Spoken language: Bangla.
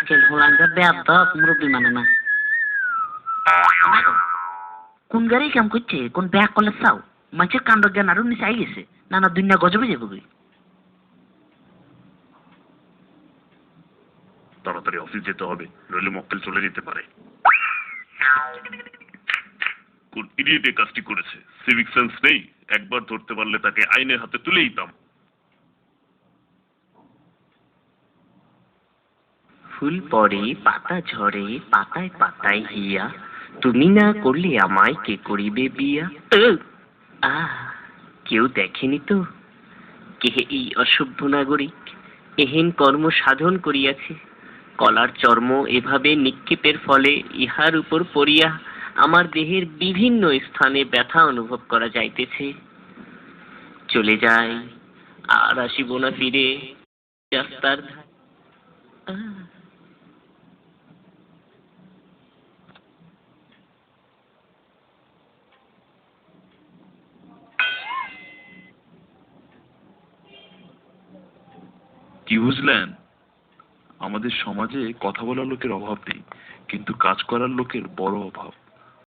আজকাল হোলাঙ্গা বেয়াদ মুরব্বী মানে না। কোন গাড়ি কাম করছে, কোন ব্যাগ করলে চাও মাছের কাণ্ড জ্ঞান আরো নিচে আই গেছে, নানা দুনিয়া গজবে যাবো। তাড়াতাড়ি অফিস যেতে হবে, নইলে মক্কেল চলে যেতে পারে। কোন ইডিয়েট এই কাজটি করেছে? সিভিক সেন্স নেই? একবার ধরতে পারলে তাকে আইনের হাতে তুলে দিতাম। ফুল পড়ে পাতা ঝরে পাতায় পাতায় হিয়া, তুমি না করলে আমায় কে করিবে বিয়া। আহ, কেউ দেখেনি তো কে এই অসভ্য নাগরিক এহেন কর্ম সাধন করিয়াছে। কলার চর্ম এভাবে নিক্ষেপের ফলে ইহার উপর পড়িয়া আমার দেহের বিভিন্ন স্থানে ব্যথা অনুভব করা যাইতেছে। চলে যাই, আর আসিব না ফিরে রাস্তার ধারে। কি বুঝলেন? আমাদের সমাজে কথা বলার লোকের অভাব নেই, কিন্তু কাজ করার লোকের বড় অভাব।